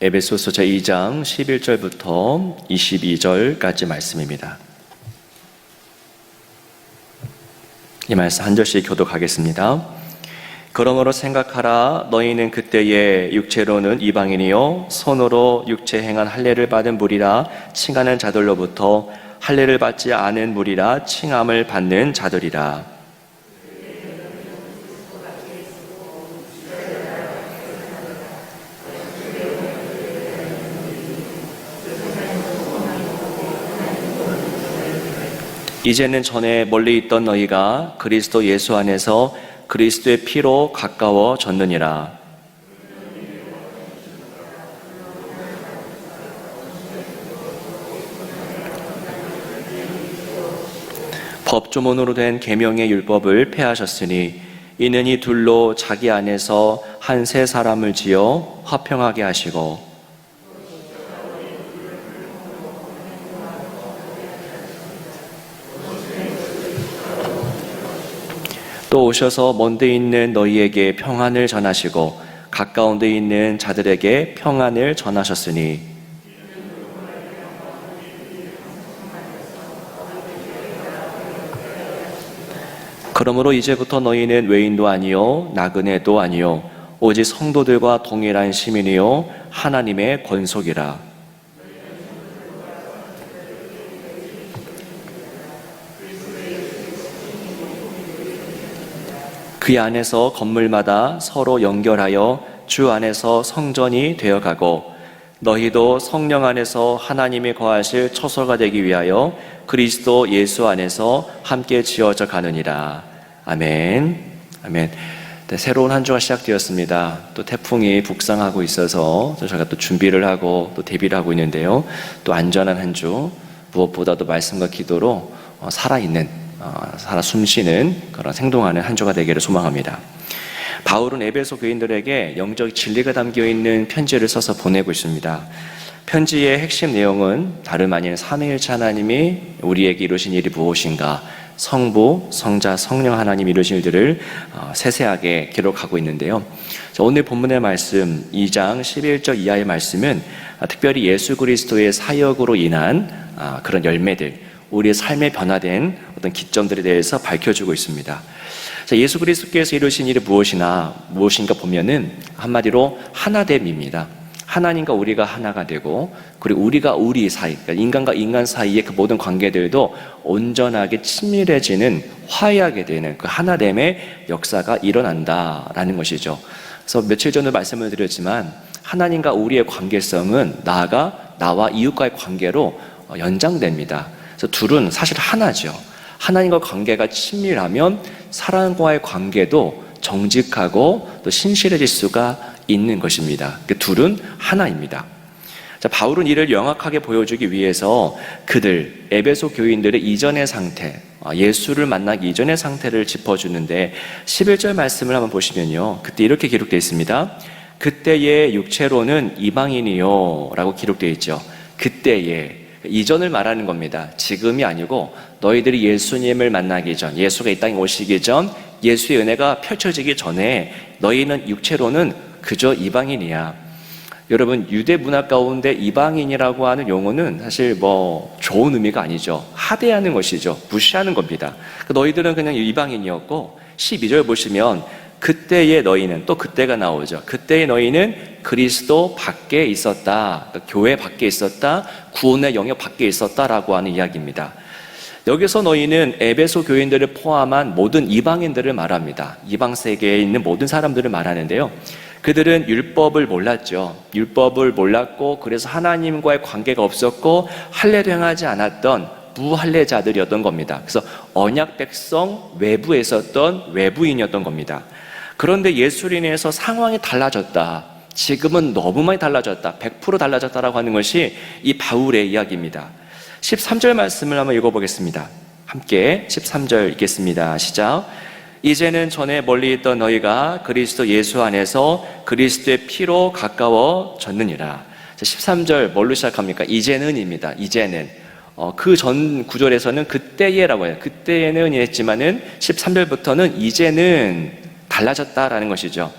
에베소서 제2장 11절부터 22절까지 말씀입니다. 이 말씀 한 절씩 교독하겠습니다. 그러므로 생각하라. 너희는 그때에 육체로는 이방인이요 손으로 육체 행한 할례를 받은 무리라 칭하는 자들로부터 할례를 받지 않은 무리라 칭함을 받는 자들이라. 이제는 전에 멀리 있던 너희가 그리스도 예수 안에서 그리스도의 피로 가까워졌느니라. 법조문으로 된 계명의 율법을 폐하셨으니 이는 이 둘로 자기 안에서 한 새 사람을 지어 화평하게 하시고 또 오셔서 먼데 있는 너희에게 평안을 전하시고 가까운 데 있는 자들에게 평안을 전하셨으니 그러므로 이제부터 너희는 외인도 아니요 나그네도 아니요 오직 성도들과 동일한 시민이요 하나님의 권속이라. 그 안에서 건물마다 서로 연결하여 주 안에서 성전이 되어가고 너희도 성령 안에서 하나님이 거하실 처소가 되기 위하여 그리스도 예수 안에서 함께 지어져 가느니라. 아멘. 아멘. 네, 새로운 한 주가 시작되었습니다. 또 태풍이 북상하고 있어서 저희가 또 준비를 하고 또 대비를 하고 있는데요. 또 안전한 한 주, 무엇보다도 말씀과 기도로 살아있는 살아 숨쉬는 그런 생동하는 한 주가 되기를 소망합니다. 바울은 에베소 교인들에게 영적 진리가 담겨 있는 편지를 써서 보내고 있습니다. 편지의 핵심 내용은 다름 아닌 삼위일체 하나님이 우리에게 이루신 일이 무엇인가, 성부, 성자, 성령 하나님 이루신 일들을 세세하게 기록하고 있는데요. 오늘 본문의 말씀 2장 11절 이하의 말씀은 특별히 예수 그리스도의 사역으로 인한 그런 열매들, 우리의 삶에 변화된 어떤 기점들에 대해서 밝혀주고 있습니다. 예수 그리스도께서 이루신 일이 무엇인가 보면은 한마디로 하나됨입니다. 하나님과 우리가 하나가 되고, 그리고 우리가 우리 사이, 그러니까 인간과 인간 사이의 그 모든 관계들도 온전하게 친밀해지는, 화해하게 되는 그 하나됨의 역사가 일어난다라는 것이죠. 그래서 며칠 전에 말씀을 드렸지만 하나님과 우리의 관계성은 나아가 나와 이웃과의 관계로 연장됩니다. 그래서 둘은 사실 하나죠. 하나님과 관계가 친밀하면 사람과의 관계도 정직하고 또 신실해질 수가 있는 것입니다. 그 둘은 하나입니다. 자, 바울은 이를 명확하게 보여주기 위해서 그들, 에베소 교인들의 이전의 상태, 예수를 만나기 이전의 상태를 짚어주는데 11절 말씀을 한번 보시면요. 그때 이렇게 기록되어 있습니다. 그때의 육체로는 이방인이요 라고 기록되어 있죠. 그때의 이전을 말하는 겁니다. 지금이 아니고 너희들이 예수님을 만나기 전, 예수가 이 땅에 오시기 전, 예수의 은혜가 펼쳐지기 전에 너희는 육체로는 그저 이방인이야. 여러분, 유대 문화 가운데 이방인이라고 하는 용어는 사실 좋은 의미가 아니죠. 하대하는 것이죠. 무시하는 겁니다. 너희들은 그냥 이방인이었고 12절 보시면 그때의 너희는, 또 그때가 나오죠. 그때의 너희는 그리스도 밖에 있었다. 그러니까 교회 밖에 있었다. 구원의 영역 밖에 있었다라고 하는 이야기입니다. 여기서 너희는 에베소 교인들을 포함한 모든 이방인들을 말합니다. 이방 세계에 있는 모든 사람들을 말하는데요. 그들은 율법을 몰랐죠. 율법을 몰랐고 그래서 하나님과의 관계가 없었고 할례도 행하지 않았던 무할례자들이었던 겁니다. 그래서 언약 백성 외부에 있었던 외부인이었던 겁니다. 그런데 예수로 인해서 상황이 달라졌다. 지금은 너무 많이 달라졌다. 100% 달라졌다라고 하는 것이 이 바울의 이야기입니다. 13절 말씀을 한번 읽어보겠습니다. 함께 13절 읽겠습니다. 시작. 이제는 전에 멀리 있던 너희가 그리스도 예수 안에서 그리스도의 피로 가까워졌느니라. 13절 뭘로 시작합니까? 이제는입니다. 이제는. 그 전 구절에서는 그때에라고 해요. 그때에는 했지만은 13절부터는 이제는 달라졌다라는 것이죠.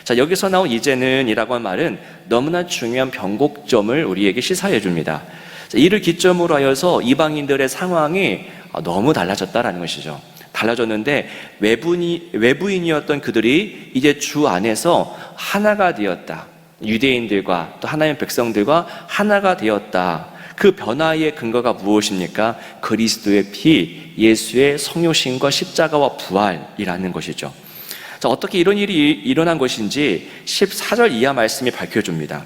자, 여기서 나온 이제는이라고 한 말은 너무나 중요한 변곡점을 우리에게 시사해 줍니다. 자, 이를 기점으로 하여서 이방인들의 상황이 너무 달라졌다라는 것이죠. 달라졌는데 외부인이었던 그들이 이제 주 안에서 하나가 되었다. 유대인들과 또 하나님의 백성들과 하나가 되었다. 그 변화의 근거가 무엇입니까? 그리스도의 피, 예수의 성육신과 십자가와 부활이라는 것이죠. 자, 어떻게 이런 일이 일어난 것인지 14절 이하 말씀이 밝혀줍니다.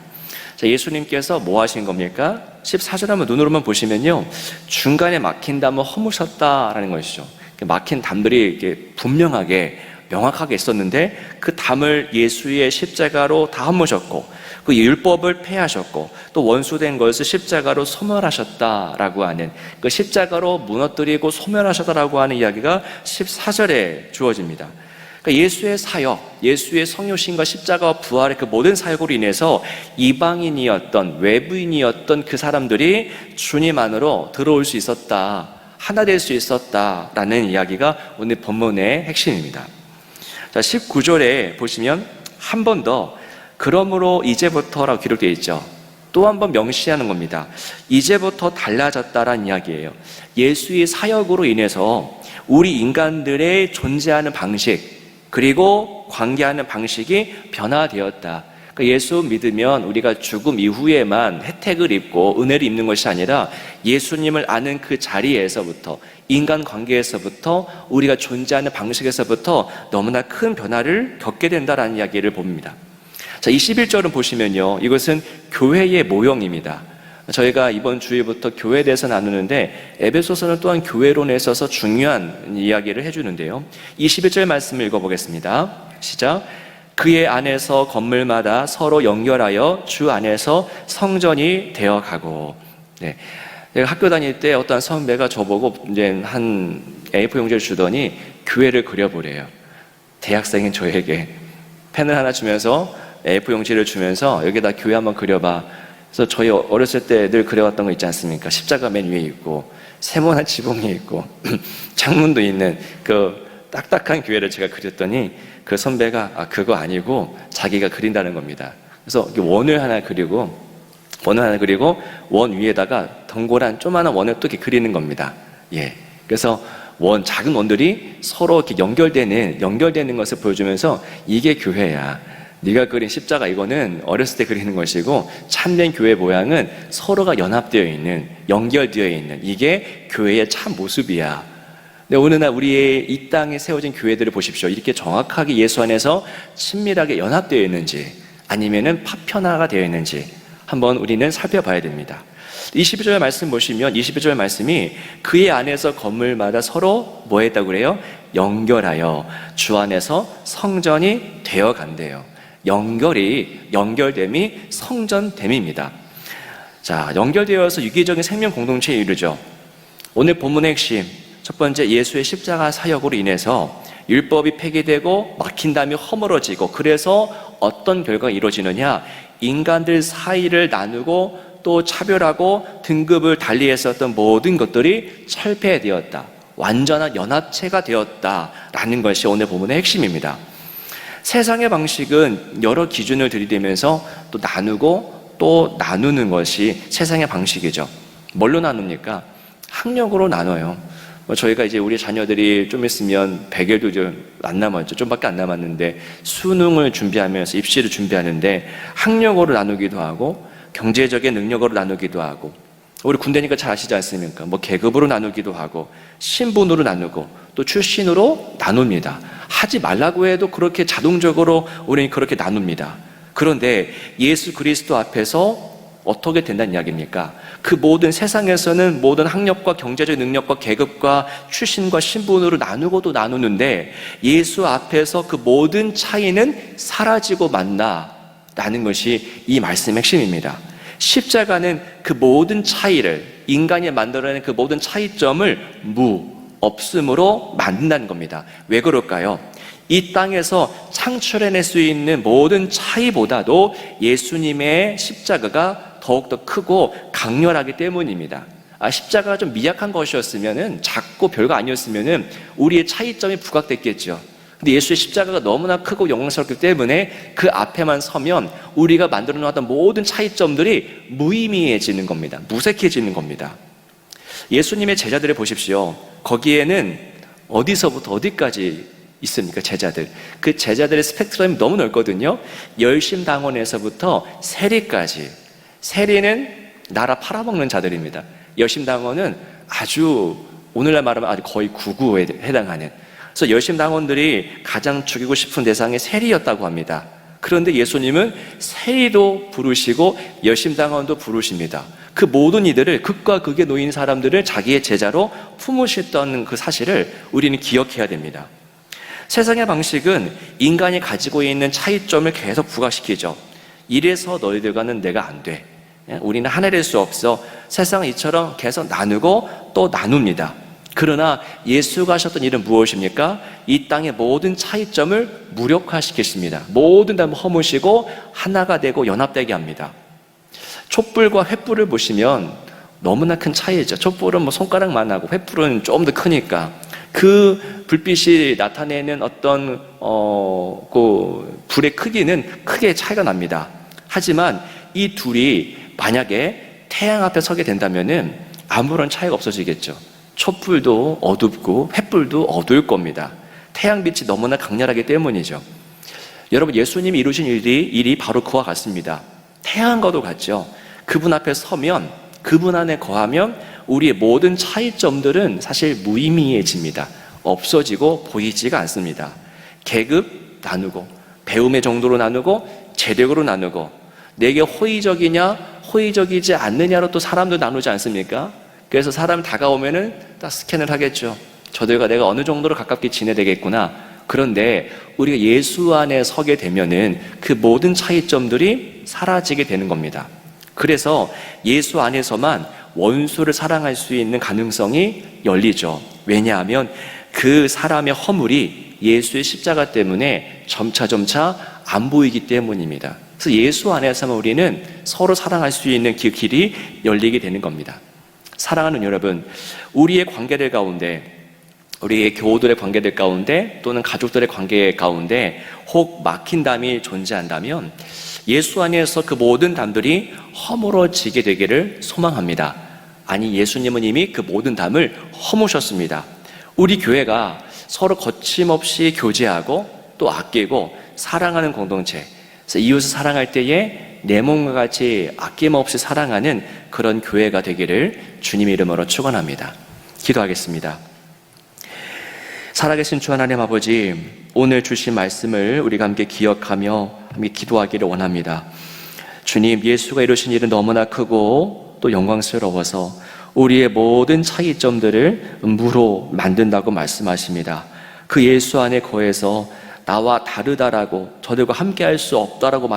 자, 예수님께서 뭐 하신 겁니까? 14절 한번 눈으로만 보시면요, 중간에 막힌 담을 허무셨다라는 것이죠. 막힌 담들이 이렇게 분명하게 명확하게 있었는데 그 담을 예수의 십자가로 다 허무셨고 그 율법을 폐하셨고 또 원수된 것을 십자가로 소멸하셨다라고 하는, 그 십자가로 무너뜨리고 소멸하셨다라고 하는 이야기가 14절에 주어집니다. 그러니까 예수의 사역, 예수의 성육신과 십자가와 부활의 그 모든 사역으로 인해서 이방인이었던, 외부인이었던 그 사람들이 주님 안으로 들어올 수 있었다, 하나 될 수 있었다라는 이야기가 오늘 본문의 핵심입니다. 자, 19절에 보시면 한 번 더 그러므로 이제부터라고 기록되어 있죠. 또 한 번 명시하는 겁니다. 이제부터 달라졌다라는 이야기예요. 예수의 사역으로 인해서 우리 인간들의 존재하는 방식, 그리고 관계하는 방식이 변화되었다. 그러니까 예수 믿으면 우리가 죽음 이후에만 혜택을 입고 은혜를 입는 것이 아니라 예수님을 아는 그 자리에서부터, 인간관계에서부터, 우리가 존재하는 방식에서부터 너무나 큰 변화를 겪게 된다는 이야기를 봅니다. 자, 21절은 보시면요, 이것은 교회의 모형입니다. 저희가 이번 주일부터 교회에 대해서 나누는데 에베소서는 또한 교회론에 있어서 중요한 이야기를 해주는데요, 21절 말씀을 읽어보겠습니다. 시작. 그의 안에서 건물마다 서로 연결하여 주 안에서 성전이 되어가고. 네. 제가 학교 다닐 때 어떤 선배가 저보고 이제 한 A4 용지를 주더니 교회를 그려보래요. 대학생인 저에게 펜을 하나 주면서 A4 용지를 주면서 여기다 교회 한번 그려봐. 그래서 저희 어렸을 때 늘 그려왔던 거 있지 않습니까? 십자가 맨 위에 있고 세모난 지붕이 있고 창문도 있는 그 딱딱한 교회를 제가 그렸더니 그 선배가 그거 아니고 자기가 그린다는 겁니다. 그래서 원을 하나 그리고 원 위에다가 동그란 조그마한 원을 또 이렇게 그리는 겁니다. 예. 그래서 작은 원들이 서로 이렇게 연결되는 것을 보여주면서 이게 교회야. 네가 그린 십자가 이거는 어렸을 때 그리는 것이고 참된 교회 모양은 서로가 연합되어 있는, 연결되어 있는, 이게 교회의 참 모습이야. 근데 어느 날 우리의 이 땅에 세워진 교회들을 보십시오. 이렇게 정확하게 예수 안에서 친밀하게 연합되어 있는지 아니면은 파편화가 되어 있는지 한번 우리는 살펴봐야 됩니다. 22절 말씀 보시면 22절 말씀이 그의 안에서 건물마다 서로 뭐 했다고 그래요? 연결하여 주 안에서 성전이 되어 간대요. 연결됨이 성전됨입니다. 자, 연결되어서 유기적인 생명 공동체에 이르죠. 오늘 본문의 핵심, 첫 번째, 예수의 십자가 사역으로 인해서 율법이 폐기되고 막힌 담이 허물어지고, 그래서 어떤 결과가 이루어지느냐? 인간들 사이를 나누고 또 차별하고 등급을 달리했었던 모든 것들이 철폐되었다. 완전한 연합체가 되었다라는 것이 오늘 본문의 핵심입니다. 세상의 방식은 여러 기준을 들이대면서 또 나누고 또 나누는 것이 세상의 방식이죠. 뭘로 나눕니까? 학력으로 나눠요. 저희가 이제 우리 자녀들이 좀 있으면 100일도 좀 안 남았죠. 좀밖에 안 남았는데 수능을 준비하면서 입시를 준비하는데 학력으로 나누기도 하고 경제적인 능력으로 나누기도 하고, 우리 군대니까 잘 아시지 않습니까? 계급으로 나누기도 하고 신분으로 나누고 또 출신으로 나눕니다. 하지 말라고 해도 그렇게 자동적으로 우리는 그렇게 나눕니다. 그런데 예수 그리스도 앞에서 어떻게 된다는 이야기입니까? 그 모든 세상에서는 모든 학력과 경제적 능력과 계급과 출신과 신분으로 나누고도 나누는데 예수 앞에서 그 모든 차이는 사라지고 만다라는 것이 이 말씀의 핵심입니다. 십자가는 그 모든 차이를, 인간이 만들어낸 그 모든 차이점을 없음으로 만든다는 겁니다. 왜 그럴까요? 이 땅에서 창출해낼 수 있는 모든 차이보다도 예수님의 십자가가 더욱더 크고 강렬하기 때문입니다. 십자가가 좀 미약한 것이었으면은, 작고 별거 아니었으면은 우리의 차이점이 부각됐겠죠. 근데 예수의 십자가가 너무나 크고 영광스럽기 때문에 그 앞에만 서면 우리가 만들어 놓았던 모든 차이점들이 무의미해지는 겁니다. 무색해지는 겁니다. 예수님의 제자들을 보십시오. 거기에는 어디서부터 어디까지 있습니까? 제자들. 그 제자들의 스펙트럼이 너무 넓거든요. 열심당원에서부터 세리까지. 세리는 나라 팔아먹는 자들입니다. 열심당원은 아주 오늘날 말하면 아주 거의 구구에 해당하는, 그래서 열심당원들이 가장 죽이고 싶은 대상이 세리였다고 합니다. 그런데 예수님은 세리도 부르시고 열심당원도 부르십니다. 그 모든 이들을, 극과 극에 놓인 사람들을 자기의 제자로 품으셨던 그 사실을 우리는 기억해야 됩니다. 세상의 방식은 인간이 가지고 있는 차이점을 계속 부각시키죠. 이래서 너희들과는 내가 안 돼. 우리는 하나 될 수 없어. 세상은 이처럼 계속 나누고 또 나눕니다. 그러나 예수가 하셨던 일은 무엇입니까? 이 땅의 모든 차이점을 무력화시키십니다. 모든 다 허무시고 하나가 되고 연합되게 합니다. 촛불과 횃불을 보시면 너무나 큰 차이죠. 촛불은 손가락만 하고 횃불은 좀 더 크니까 그 불빛이 나타내는 어떤 그 불의 크기는 크게 차이가 납니다. 하지만 이 둘이 만약에 태양 앞에 서게 된다면은 아무런 차이가 없어지겠죠. 촛불도 어둡고 횃불도 어두울 겁니다. 태양빛이 너무나 강렬하기 때문이죠. 여러분, 예수님이 이루신 일이 바로 그와 같습니다. 태양과도 같죠. 그분 앞에 서면, 그분 안에 거하면 우리의 모든 차이점들은 사실 무의미해집니다. 없어지고 보이지가 않습니다. 계급 나누고, 배움의 정도로 나누고, 재력으로 나누고, 내게 호의적이냐 호의적이지 않느냐로 또 사람도 나누지 않습니까? 그래서 사람 다가오면은 딱 스캔을 하겠죠. 저들과 내가 어느 정도로 가깝게 지내야 되겠구나. 그런데 우리가 예수 안에 서게 되면은 그 모든 차이점들이 사라지게 되는 겁니다. 그래서 예수 안에서만 원수를 사랑할 수 있는 가능성이 열리죠. 왜냐하면 그 사람의 허물이 예수의 십자가 때문에 점차 안 보이기 때문입니다. 그래서 예수 안에서만 우리는 서로 사랑할 수 있는 그 길이 열리게 되는 겁니다. 사랑하는 여러분, 우리의 관계들 가운데, 우리의 교우들의 관계들 가운데 또는 가족들의 관계 가운데 혹 막힌 담이 존재한다면 예수 안에서 그 모든 담들이 허물어지게 되기를 소망합니다. 아니, 예수님은 이미 그 모든 담을 허무셨습니다. 우리 교회가 서로 거침없이 교제하고 또 아끼고 사랑하는 공동체, 그래서 이웃을 사랑할 때에 내 몸과 같이 아낌없이 사랑하는 그런 교회가 되기를 주님의 이름으로 축원합니다. 기도하겠습니다. 살아계신 주 하나님 아버지, 오늘 주신 말씀을 우리가 함께 기억하며 함께 기도하기를 원합니다. 주님, 예수가 이루신 일은 너무나 크고 또 영광스러워서 우리의 모든 차이점들을 무로 만든다고 말씀하십니다. 그 예수 안에 거해서 나와 다르다라고, 저들과 함께 할 수 없다라고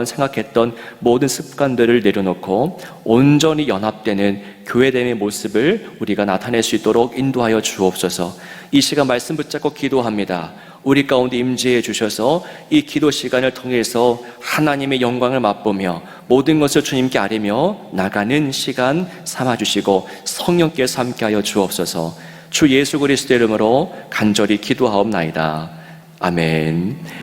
생각했던 모든 습관들을 내려놓고 온전히 연합되는 교회됨의 모습을 우리가 나타낼 수 있도록 인도하여 주옵소서. 이 시간 말씀 붙잡고 기도합니다. 우리 가운데 임재해 주셔서 이 기도 시간을 통해서 하나님의 영광을 맛보며 모든 것을 주님께 아뢰며 나가는 시간 삼아주시고 성령께서 함께하여 주옵소서. 주 예수 그리스도의 이름으로 간절히 기도하옵나이다. 아멘.